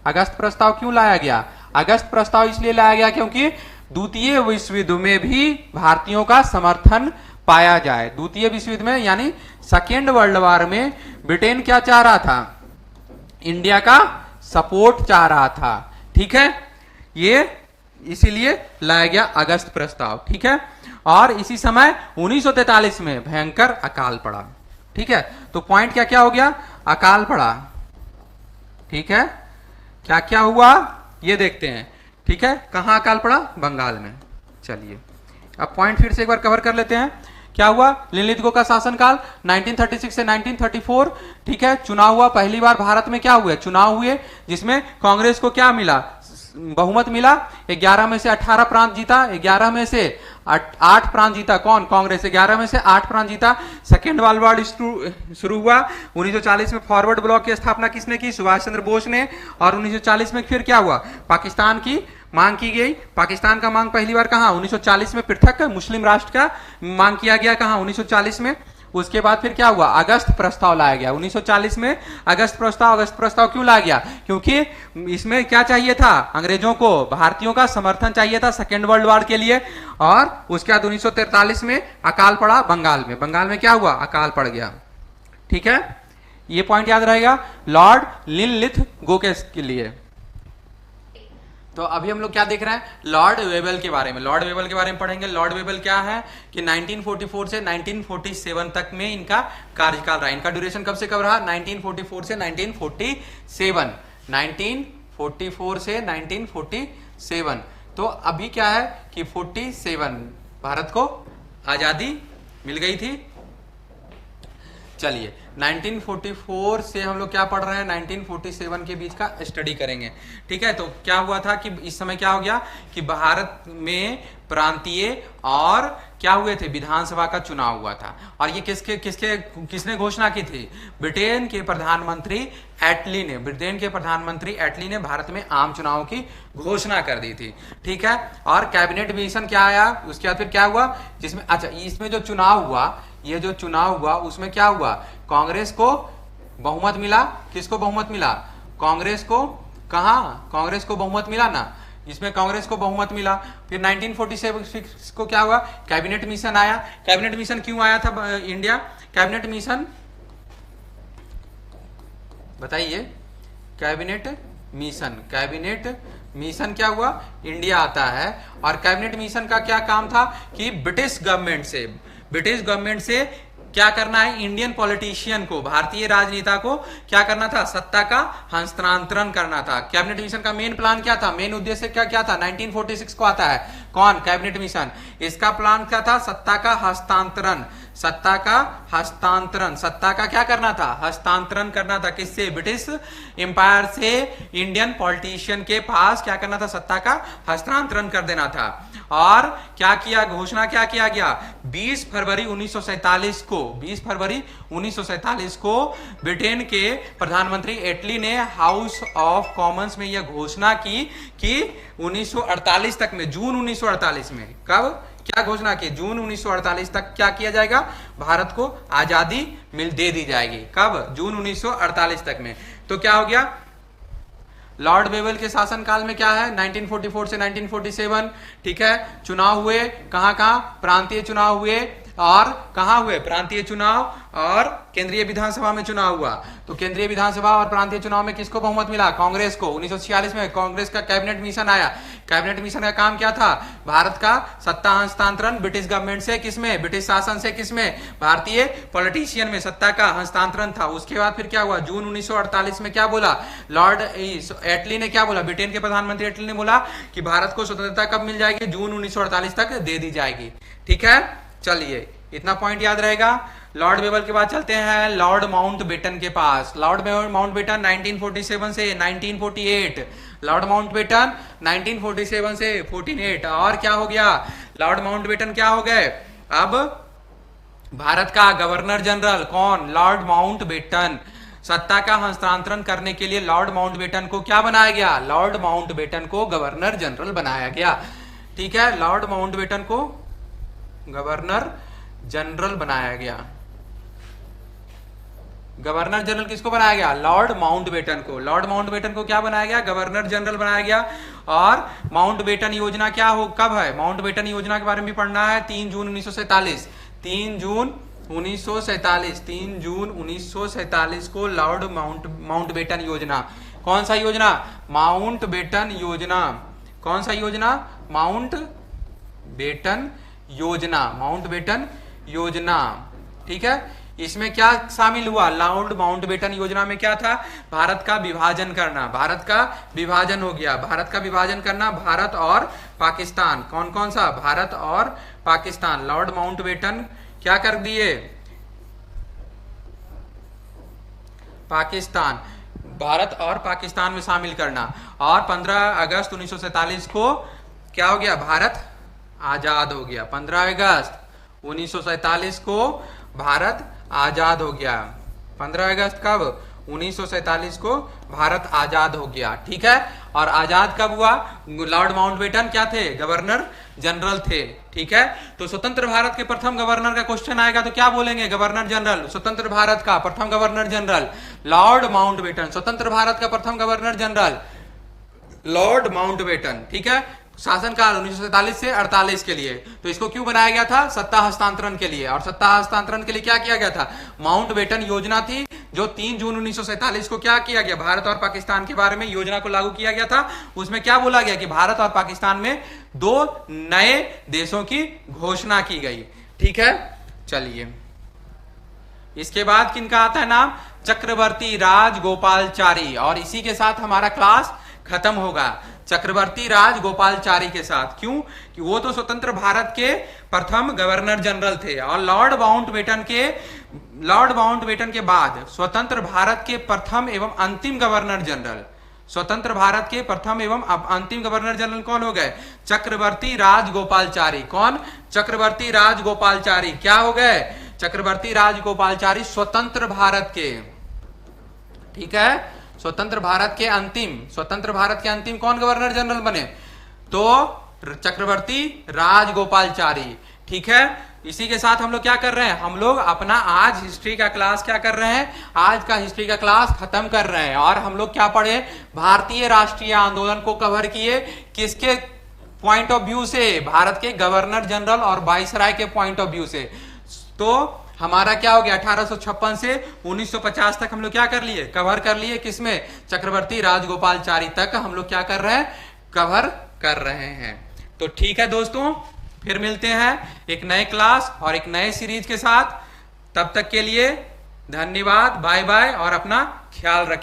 S1: अगस्त प्रस्ताव क्यों लाया गया? अगस्त प्रस्ताव इसलिए लाया गया क्योंकि द्वितीय विश्व युद्ध में भी भारतीयों का समर्थन पाया जाए। द्वितीय विश्व युद्ध में यानी सेकेंड वर्ल्ड वार में ब्रिटेन क्या चाह रहा था? इंडिया का सपोर्ट चाह रहा था, ठीक है। ये इसीलिए लाया गया अगस्त प्रस्ताव, ठीक है। और इसी समय 1943 में भयंकर अकाल पड़ा, ठीक है। तो पॉइंट क्या क्या हो गया? अकाल पड़ा, ठीक है। क्या क्या हुआ ये देखते हैं, ठीक है। कहां अकाल पड़ा? बंगाल में। चलिए अब पॉइंट फिर से एक बार कवर कर लेते हैं। क्या हुआ? लिनलिथगो का शासनकाल 1936 से 1934, ठीक है। चुनाव हुआ, पहली बार भारत में क्या हुए? चुनाव हुए, जिसमें कांग्रेस को क्या मिला? बहुमत मिला। 11 में से 18 प्रांत जीता, 11 में से 8 प्रांत जीता। कौन? कांग्रेस। 11 में से 8 प्रांत जीता। सेकेंड वर्ल्ड वॉर शुरू हुआ। 1940 में फॉरवर्ड ब्लॉक की स्थापना किसने की? सुभाष चंद्र बोस ने। और 1940 में फिर क्या हुआ? पाकिस्तान की मांग की गई। पाकिस्तान का मांग पहली बार कहां? 1940 में पृथक मुस्लिम राष्ट्र का मांग किया गया। कहां? 1940 में। उसके बाद फिर क्या हुआ? अगस्त प्रस्ताव लाया गया 1940 में। अगस्त प्रस्ताव क्यों लाया गया? क्योंकि इसमें क्या चाहिए था? अंग्रेजों को भारतीयों का समर्थन चाहिए था सेकेंड वर्ल्ड वॉर के लिए। और उसके बाद 1943 में अकाल पड़ा बंगाल में। बंगाल में क्या हुआ? अकाल पड़ गया। ठीक है, ये पॉइंट याद रहेगा लॉर्ड लिनलिथगो के लिए। तो अभी हम लोग क्या देख रहे हैं? लॉर्ड वेबल के बारे में। लॉर्ड वेबल के बारे में पढ़ेंगे। लॉर्ड वेबल क्या है कि 1944 से 1947 तक में इनका कार्यकाल रहा। इनका ड्यूरेशन कब से कब रहा? 1944 से 1947। 1944 से 1947। तो अभी क्या है कि 47 भारत को आजादी मिल गई थी। चलिए 1944 से हम लोग क्या पढ़ रहे हैं? 1947 के बीच का स्टडी करेंगे। ठीक है, तो क्या हुआ था कि इस समय क्या हो गया कि भारत में प्रांतीय और क्या हुए थे? विधानसभा का चुनाव हुआ था। और ये किसने घोषणा की थी? ब्रिटेन के प्रधानमंत्री एटली ने। ब्रिटेन के प्रधानमंत्री एटली ने भारत में आम चुनाव की घोषणा कर दी थी। ठीक है, और कैबिनेट मिशन क्या आया? उसके बाद फिर क्या हुआ? जिसमें अच्छा इसमें जो चुनाव हुआ, ये जो चुनाव हुआ उसमें क्या हुआ? कांग्रेस को बहुमत मिला। किसको बहुमत मिला? कांग्रेस को। कहां? कांग्रेस को बहुमत मिला ना, इसमें कांग्रेस को बहुमत मिला। फिर 1946 को क्या हुआ? कैबिनेट मिशन आया। कैबिनेट मिशन क्यों आया था इंडिया? कैबिनेट मिशन बताइए। कैबिनेट मिशन क्या हुआ? इंडिया आता है। और कैबिनेट मिशन का क्या काम था कि ब्रिटिश गवर्नमेंट से क्या करना है? इंडियन पॉलिटिशियन को, भारतीय राजनेता को क्या करना था? सत्ता का हस्तांतरण करना था। कैबिनेट मिशन का मेन प्लान क्या था? मेन उद्देश्य क्या था? 1946 को आता है। कौन? Cabinet mission. इसका प्लान क्या था? सत्ता का हस्तांतरण। सत्ता का क्या करना था? हस्तांतरण करना था। किससे? ब्रिटिश एम्पायर से इंडियन पॉलिटिशियन के पास क्या करना था? सत्ता का हस्तांतरण कर देना था। और क्या किया? घोषणा क्या किया गया? 20 फरवरी 1947 को ब्रिटेन के प्रधानमंत्री एटली ने हाउस ऑफ कॉमन्स में यह घोषणा की कि 1948 तक में, जून 1948 में, कब क्या घोषणा की? जून 1948 तक क्या किया जाएगा? भारत को आजादी दे दी जाएगी। कब? जून 1948 तक में। तो क्या हो गया? लॉर्ड वेबल के शासनकाल में क्या है? 1944 से 1947। ठीक है, चुनाव हुए। कहां कहां? प्रांतीय चुनाव हुए। और कहां हुए? प्रांतीय चुनाव और केंद्रीय विधानसभा में चुनाव हुआ। तो केंद्रीय विधानसभा और प्रांतीय चुनाव में किसको बहुमत मिला? कांग्रेस को। 1946 में कांग्रेस का कैबिनेट मिशन आया। कैबिनेट मिशन का काम क्या था? भारत का सत्ता हस्तांतरण ब्रिटिश गवर्नमेंट से किसमें? ब्रिटिश शासन से किसमें? भारतीय पॉलिटिशियन में सत्ता का हस्तांतरण था। उसके बाद फिर क्या हुआ? जून 1948 में क्या बोला लॉर्ड एटली ने? क्या बोला? ब्रिटेन के प्रधानमंत्री एटली ने बोला कि भारत को स्वतंत्रता कब मिल जाएगी? जून 1948 तक दे दी जाएगी। ठीक है, चलिए इतना पॉइंट याद रहेगा। लॉर्ड वेबल के बाद चलते हैं लॉर्ड माउंटबेटन के पास। लॉर्ड माउंटबेटन 1947 से 1948। लॉर्ड माउंटबेटन 1947 से 48। और क्या हो गया? लॉर्ड माउंटबेटन क्या हो गए? अब भारत का गवर्नर जनरल। कौन? Lord Mountbatten. सत्ता का हस्तांतरण करने के लिए लॉर्ड माउंटबेटन को क्या बनाया गया? लॉर्ड माउंटबेटन को गवर्नर जनरल बनाया गया। ठीक है, लॉर्ड माउंटबेटन को गवर्नर जनरल बनाया गया। गवर्नर जनरल किसको बनाया गया? लॉर्ड माउंटबेटन को। लॉर्ड माउंटबेटन को क्या बनाया गया? गवर्नर जनरल बनाया गया। और माउंटबेटन योजना क्या हो, कब है? माउंटबेटन योजना के बारे में भी पढ़ना है। 3 जून 1947। 3 जून 1947 को लॉर्ड माउंटबेटन योजना। कौन सा योजना? माउंटबेटन योजना। कौन सा योजना? माउंटबेटन योजना। ठीक है, इसमें क्या शामिल हुआ? लॉर्ड माउंटबेटन योजना में क्या था? भारत का विभाजन करना। भारत का विभाजन हो गया। भारत का विभाजन करना, भारत और पाकिस्तान। कौन कौन सा? भारत और पाकिस्तान। लॉर्ड माउंटबेटन क्या कर दिए? पाकिस्तान, भारत और पाकिस्तान में शामिल करना। और 15 अगस्त 1947 को क्या हो गया? भारत आजाद हो गया। 15 अगस्त 1947 को भारत आजाद हो गया। 15 अगस्त कब? 1947 को भारत आजाद हो गया। ठीक है, और आजाद कब हुआ? लॉर्ड माउंटबेटन क्या थे? गवर्नर जनरल थे। ठीक है, तो स्वतंत्र भारत के प्रथम गवर्नर का क्वेश्चन आएगा तो क्या बोलेंगे? Governor general. स्वतंत्र भारत का प्रथम गवर्नर जनरल लॉर्ड माउंटबेटन। स्वतंत्र भारत का प्रथम गवर्नर जनरल लॉर्ड माउंटबेटन। ठीक है, शासनकाल 1947 से 48 के लिए। तो इसको क्यों बनाया गया था? सत्ता हस्तांतरण के लिए। और सत्ता हस्तांतरण के लिए क्या किया गया था? माउंटबेटन योजना थी, जो 3 जून 1947 को क्या किया गया? भारत और पाकिस्तान के बारे में योजना को लागू किया गया था। उसमें क्या बोला गया कि भारत और पाकिस्तान में 2 नए देशों की घोषणा की गई। ठीक है, चलिए इसके बाद किनका आता है नाम? चक्रवर्ती राजगोपालचारी। और इसी के साथ हमारा क्लास खत्म होगा, चक्रवर्ती राजगोपालचारी के साथ। क्यों? कि वो तो स्वतंत्र भारत के प्रथम गवर्नर जनरल थे, और लॉर्ड माउंटबेटन के बाद स्वतंत्र भारत के प्रथम एवं अंतिम गवर्नर जनरल, स्वतंत्र भारत के प्रथम एवं अंतिम गवर्नर जनरल कौन हो गए? चक्रवर्ती राजगोपालचारी। कौन? चक्रवर्ती राजगोपालचारी। क्या हो गए? चक्रवर्ती राजगोपालचारी स्वतंत्र भारत के, ठीक है, स्वतंत्र भारत के अंतिम कौन गवर्नर जनरल बने? तो चक्रवर्ती राजगोपालचारी। ठीक है, इसी के साथ हम लोग क्या कर रहे हैं? हम लोग अपना आज हिस्ट्री का क्लास क्या कर रहे हैं? आज का हिस्ट्री का क्लास खत्म कर रहे हैं। और हम लोग क्या पढ़े? भारतीय राष्ट्रीय आंदोलन को कवर किए। किसके पॉइंट ऑफ व्यू से? भारत के गवर्नर जनरल और वाइसराय के पॉइंट ऑफ व्यू से। तो हमारा क्या हो गया? 1856 से 1950 तक हम लोग क्या कर लिए? कवर कर लिए। किसमें? चक्रवर्ती राजगोपालचारी तक हम लोग क्या कर रहे हैं? कवर कर रहे हैं। तो ठीक है दोस्तों, फिर मिलते हैं एक नए क्लास और एक नए सीरीज के साथ। तब तक के लिए धन्यवाद, बाय बाय, और अपना ख्याल रखिए।